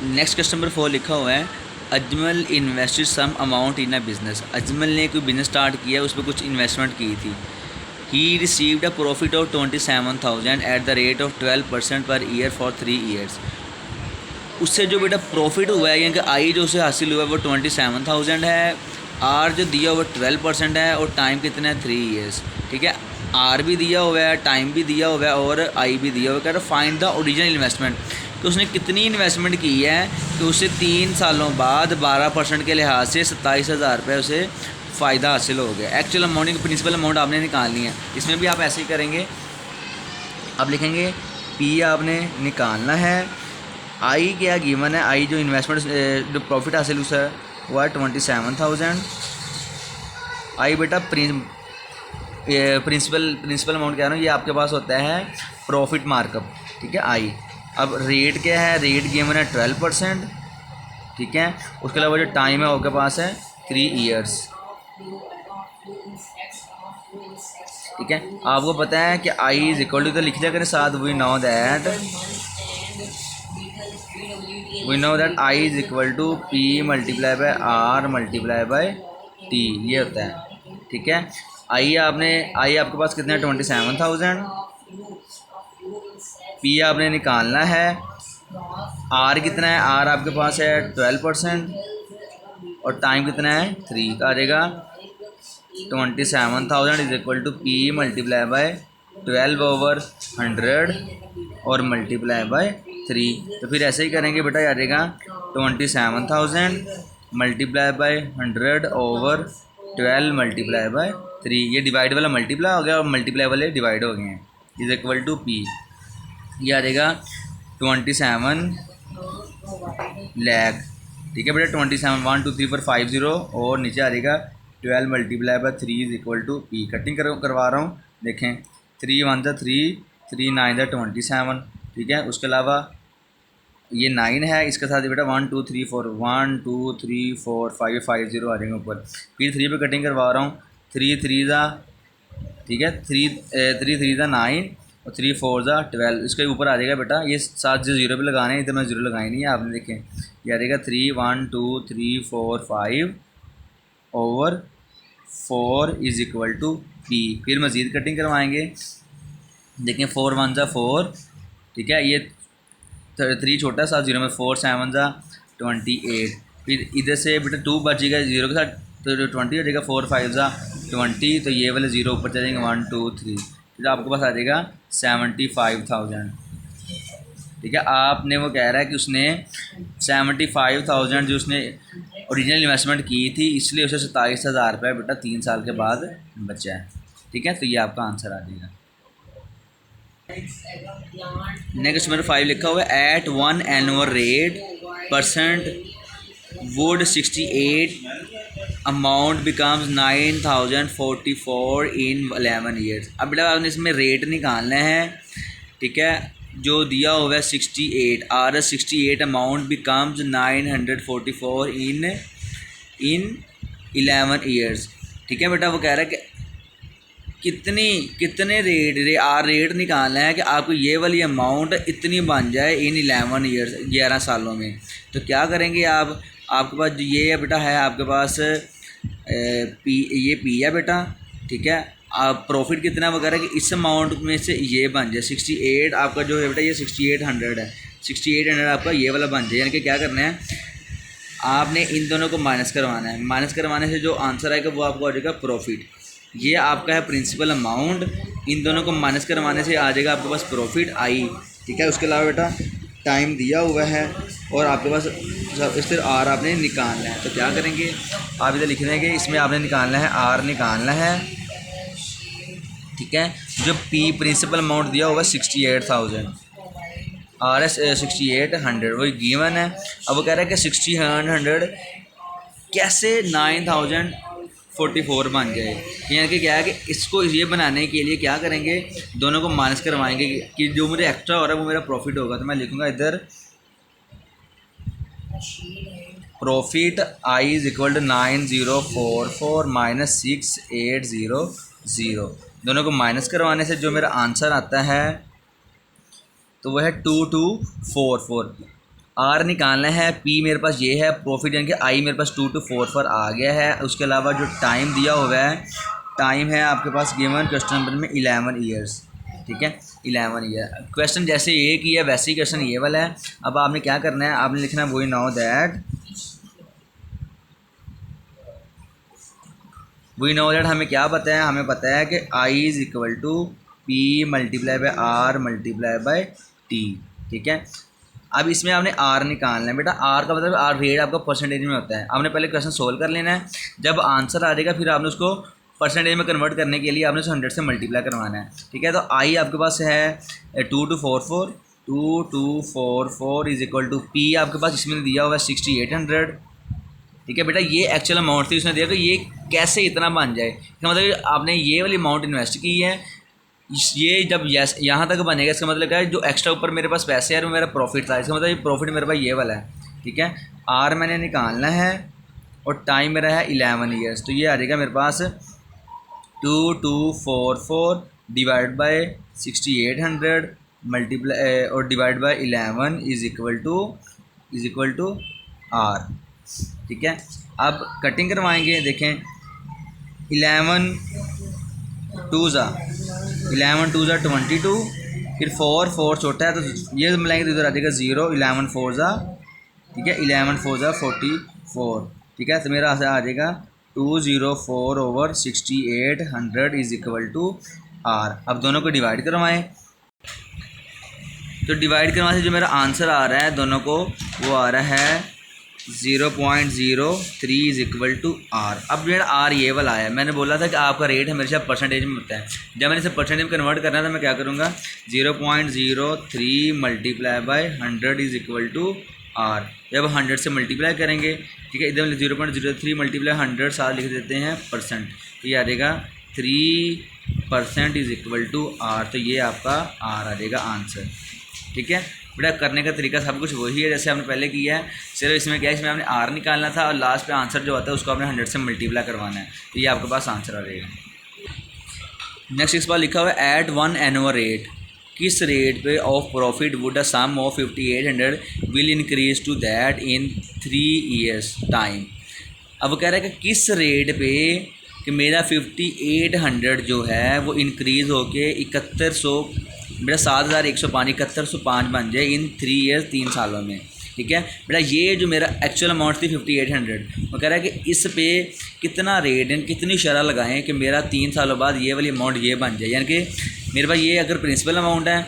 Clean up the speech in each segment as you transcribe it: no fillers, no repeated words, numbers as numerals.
Next customer 4 लिखा हुआ है, Ajmal invested some amount in a business. Ajmal ने कोई बिज़नेस स्टार्ट किया, उस पर कुछ इन्वेस्टमेंट की थी। He received a profit of 27,000 at the rate of 12% per year for 3 years. उससे जो बेटा प्रॉफिट हुआ है यानी कि आई जो उसे हासिल हुआ है वो 27,000 है, आर जो दिया हुआ 12% है और टाइम कितना है 3 ईयर्स। ठीक है, आर भी दिया हुआ है, टाइम भी दिया हुआ है और आई भी दिया हुआ है। कह रहा फाइंड द ओरिजिनल इन्वेस्टमेंट, कि उसने कितनी इन्वेस्टमेंट की है कि उसे 3 सालों बाद 12% के लिहाज से 27,000 रुपये उसे फ़ायदा हासिल हो गया। एक्चुअल अमाउंट प्रिंसिपल अमाउंट आपने निकालनी है। इसमें भी आप ऐसे ही करेंगे, आप लिखेंगे पी आपने निकालना है, आई क्या गिवन है, आई जो इन्वेस्टमेंट जो प्रॉफिट हासिल हुआ है वो है 27,000। आई बेटा प्रिंसिपल अमाउंट कह रहा हूँ, ये आपके पास होता है प्रॉफिट मार्कअप। ठीक है, आई। अब रेट क्या है, रेट गिवन है 12%। ठीक है, उसके अलावा जो टाइम है आपके पास है 3 ईयर्स। ठीक है, आपको पता है कि आई इज इक्वल टू, तो लिख दिया करें साथ, we know that I is equal to P multiply by R multiply by T, ये होता है। ठीक है, आई आपके पास कितना है 27,000, पी आपने निकालना है, आर कितना है, आर आपके पास है 12% और टाइम कितना है 3 का आ जाएगा। 27,000 is equal to P multiply by 12/100 और मल्टीप्लाई बाय 3। तो फिर ऐसे ही करेंगे बेटा, आ जाएगा 27,000 मल्टीप्लाई बाय 100/12 मल्टीप्लाई बाय 3। ये डिवाइड वाला मल्टीप्लाई हो गया और मल्टीप्लाई वाले डिवाइड हो गए हैं। इज इक्वल टू पी, ये आ जाएगा 27 लाख। ठीक है बेटा, 27 1 2 3 4 5 0 और नीचे आ जाएगा 12 multiply by 3 is equal to P. Cutting करवा रहा हूँ, देखें 3 1 ज़ा 3, 3 9 ज़ा 27। ठीक है, उसके अलावा ये 9 है, इसके साथ बेटा 1 2 3 4 1 2 3 4 5 5 0 आ जाएंगे ऊपर। फिर 3 पे कटिंग करवा रहा हूँ, 3 3 ज़ा, ठीक है 3 3 ज़ा 9 और 3 4 ज़ा 12, इसके ऊपर आ जाएगा बेटा। ये 7 जो 0 पे लगाने हैं, इधर मैं 0 लगाई नहीं है, आपने देखें ये आ जाएगा 3 1 2 3 4 5 over 4 is equal to P. फिर मज़ीद कटिंग करवाएंगे, देखें 4 1 ज़ा 4। ठीक है, ये 3 छोटा 7 0 में 4 7 ज़ा 28। फिर इधर से बेटा 2 बचेगा 0 के साथ तो 20 हो जाएगा, 4 5 ज़ा 20, तो ये वाले 0 ऊपर चलेंगे 1 2 3, फिर आपके पास आ जाएगा 75,000। ठीक है, आपने वो कह रहा है कि उसने 75,000 जो उसने ओरिजिनल इन्वेस्टमेंट की थी, इसलिए उसे 27,000 रुपये बेटा 3 साल के बाद बचा है। ठीक है, तो ये आपका आंसर आ जाएगा। नेक्स्ट नंबर 5 लिखा हुआ है, at 1 annual rate % would 68 amount becomes 9,044 in 11 years. अब बेटा आपने इसमें रेट निकालना है। ठीक है, जो दिया हुआ है 68, or 68 amount becomes 944 in 11 years. ठीक है बेटा, वो कह रहा है कि कितने रेट निकालना है कि आपको ये वाली अमाउंट इतनी बन जाए इन 11 ईयर्स, 11 सालों में। तो क्या करेंगे आप, आपके पास ये बेटा है आपके पास पी, ये पी है बेटा। ठीक है, आप प्रॉफिट कितना वगैरह कि इस अमाउंट में से ये बन जाए 68, आपका जो है बेटा ये 6800 है, 6800 आपका ये वाला बन जाए। यानी कि क्या करना है, आपने इन दोनों को माइनस करवाना है। माइनस करवाने से जो आंसर आएगा वो आपको आ जाएगा प्रॉफिट। ये आपका है प्रिंसिपल अमाउंट, इन दोनों को माइनस करवाने से आ जाएगा आपके पास प्रॉफिट आई। ठीक है, उसके अलावा बेटा टाइम दिया हुआ है और आपके पास सिर्फ आर आपने निकालना है। तो क्या करेंगे, आप इधर लिख देंगे, इसमें आपने निकालना है आर निकालना है। ठीक है, जो पी प्रिंसिपल अमाउंट दिया हुआ 68,000, आर एस 6800 वही गिवन है। अब वो कह रहा है कि 6800 कैसे 9,044 बन जाए। यानी कि क्या है कि इसको ये बनाने के लिए क्या करेंगे, दोनों को माइनस करवाएंगे कि जो मुझे एक्स्ट्रा हो रहा है वो मेरा प्रॉफिट होगा। तो मैं लिखूंगा इधर profit I is equal to 9044 minus 6800। दोनों को माइनस करवाने से जो मेरा आंसर आता है तो वह है 2244। आर निकालना है, पी मेरे पास ये है, प्रॉफिट यानी कि आई मेरे पास 2 to 4 पर आ गया है। उसके अलावा जो टाइम दिया हुआ है, टाइम है आपके पास गिवन क्वेश्चन नंबर में 11 ईयर्स, ठीक है 11 ईयर। क्वेश्चन जैसे ये किया वैसे ही क्वेश्चन ये वाला है। अब आपने क्या करना है, आपने लिखना है वी नो दैट हमें क्या पता है, हमें पता है कि I is equal to P multiply by R multiply by T, ठीक है। अब इसमें आपने आर निकालना है बेटा। आर का मतलब आर रेट आपका परसेंटेज में होता है। आपने पहले क्वेश्चन सोल्व कर लेना है, जब आंसर आ जाएगा फिर आपने उसको परसेंटेज में कन्वर्ट करने के लिए आपने उसे 100 से मल्टीप्लाई करवाना है, ठीक है। तो आई आपके पास है 2 to 4 is equal to P आपके पास इसमें दिया हुआ है 6800, ठीक है बेटा। ये एक्चुअल अमाउंट थी उसने दिया कि ये कैसे इतना बन जाए, इसका मतलब आपने ये वाली अमाउंट इन्वेस्ट की है, ये जब यस यहाँ तक बनेगा इसका मतलब क्या है, जो एक्स्ट्रा ऊपर मेरे पास पैसे हैं वो मेरा प्रॉफिट था, इसका मतलब ये प्रॉफिट मेरे पास ये वाला है, ठीक है। आर मैंने निकालना है और टाइम मेरा है 11 ईयर्स। तो ये आ जाएगा मेरे पास 2244 डिवाइड बाय 6800 मल्टीप्लाई और divide by 11 is equal to R, ठीक है। अब कटिंग करवाएंगे, देखें 11 टू ज़ा 22, फिर 4 छोटा है तो ये मिलाएंगे तो इधर आ जाएगा 0, 11 4 ज़ा, ठीक है 11 4 ज़ा 44, ठीक है। तो मेरा आ जाएगा 204 over 6800 is equal to R. अब दोनों को डिवाइड करवाएं, तो डिवाइड करवाने से जो मेरा आंसर आ रहा है दोनों को, वो आ रहा है 0.03 इज इक्वल टू आर। अब मेरा आर ये वाला आया, मैंने बोला था कि आपका रेट हमेशा परसेंटेज में होता है। जब मैंने इसे परसेंटेज में कन्वर्ट करना है तो मैं क्या करूँगा 0.03 multiply by 100 is equal to R. जब 100 से मल्टीप्लाई करेंगे, ठीक है, इधर 0.03 मल्टीप्लाई 100 साथ लिख देते हैं परसेंट, तो ये आ जाएगा 3% इज इक्वल टू आर। तो ये आपका आर आ जाएगा आंसर, ठीक है बेटा। करने का तरीका सब कुछ वही है जैसे हमने पहले किया है, सिर्फ इसमें क्या है, इसमें आपने आर निकालना था और लास्ट पे आंसर जो आता है उसको आपने 100 से मल्टीप्लाई करवाना है, तो ये आपके पास आंसर आ जाएगा। नेक्स्ट इस बार लिखा हुआ है एट 1 एनुअल रेट, किस रेट पे of profit would a sum of 5800 will increase to that in 3 years time. अब वो कह रहा है कि किस रेट पे कि मेरा 5800 जो है वो इंक्रीज़ होके 7100 बेटा 7105 7105 बन जाए इन 3 ईयर्स 3 सालों में, ठीक है बेटा। ये जो मेरा एक्चुअल अमाउंट थी 5800, वो कह रहा है कि इस पे कितना रेट यानी कितनी शरह लगाएं कि मेरा 3 सालों बाद ये वाली अमाउंट ये बन जाए। यानी कि मेरे पास ये अगर प्रिंसिपल अमाउंट है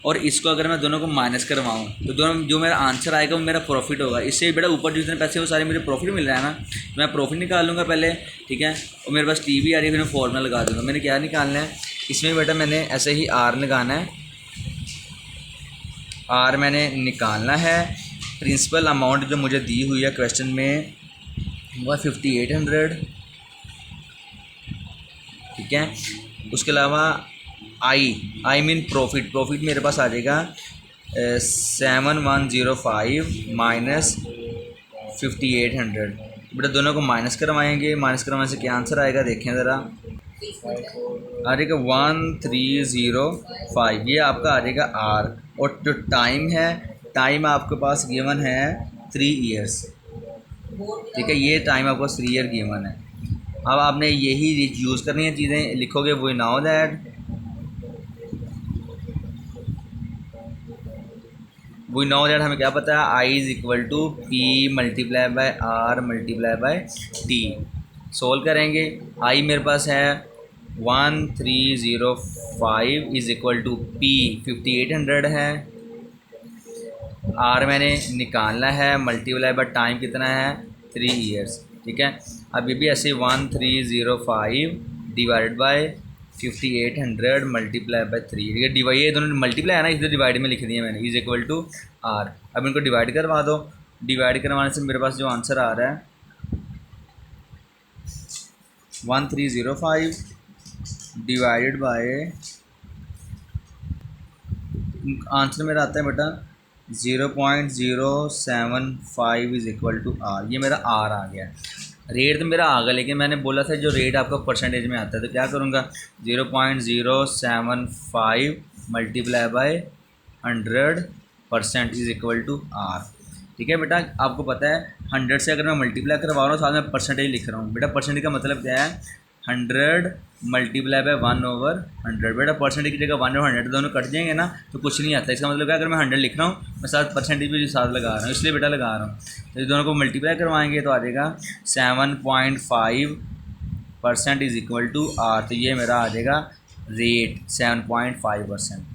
और इसको अगर मैं दोनों को माइनस करवाऊँ तो दोनों जो मेरा आंसर आएगा वो मेरा प्रॉफिट होगा। इससे बेटा ऊपर जितने पैसे वो सारे मुझे प्रॉफिट मिल रहा है ना, तो मैं प्रॉफिट निकाल लूँगा पहले, ठीक है। और मेरे पास टी भी आ रही है, फिर मैं फॉर्मूला लगा दूँगा। मैंने क्या निकालना है इसमें बेटा, मैंने ऐसे ही आर लगाना है, आर मैंने निकालना है। प्रिंसिपल अमाउंट जो मुझे दी हुई है क्वेश्चन में वह 5800, ठीक है। उसके अलावा आई मीन प्रॉफिट मेरे पास आ जाएगा 7105 माइनस 5800। बेटा दोनों को माइनस करवाएंगे, माइनस करवाने से क्या आंसर आएगा देखें ज़रा, आ जाएगा 1305, ये आपका आ जाएगा आर। और जो टाइम है, टाइम आपके पास गिवन है 3 ईयर्स, ठीक है, ये टाइम आपको 3 ईयर गिवन है। अब आपने यही यूज़ करनी है चीज़ें, लिखोगे वी नो दैट हमें क्या पता है, I is equal to P multiply by R multiply by T. Solve करेंगे, आई मेरे पास है 1305 इज़ इक्वल टू पी 5800 है, आर मैंने निकालना है, मल्टीप्लाई बाय टाइम कितना है 3 ईयर्स, ठीक है। अब ये भी ऐसे 1305 डिवाइड बाय 5800 मल्टीप्लाई बाय 3, ठीक है। डिवाइड ये दोनों मल्टीप्लाई है ना, इधर डिवाइड में लिख दिया मैंने, इज इक्वल टू आर। अब इनको डिवाइड करवा दो, डिवाइड करवाने से मेरे पास जो आंसर आ रहा है 1305 डिवाइडेड बाय, आंसर मेरा आता है बेटा 0.075 इज़ इक्वल टू आर। ये मेरा आर आ गया, रेट तो मेरा आ गया, लेकिन मैंने बोला था जो रेट आपका परसेंटेज में आता है, तो क्या करूँगा 0.075 multiply by 100 percent is equal to R. ठीक है बेटा, आपको पता है 100 से अगर मैं मल्टीप्लाई करवा रहा हूँ साथ में परसेंटेज लिख रहा हूँ। बेटा परसेंटेज का मतलब क्या है, 100 मल्टीप्लाई बाय 1/100। बेटा परसेंटेज की जगह 1 और 100 दोनों कट जाएंगे ना तो कुछ नहीं आता। इसका मतलब क्या, अगर मैं 100 लिख रहा हूँ मैं साथ परसेंटेज भी साथ लगा रहा हूँ, इसलिए बेटा लगा रहा हूँ। तो इस दोनों को मल्टीप्लाई करवाएंगे तो आ जाएगा 7.5% इज़ इक्वल टू आर। तो ये मेरा आ जाएगा रेट 7.5%।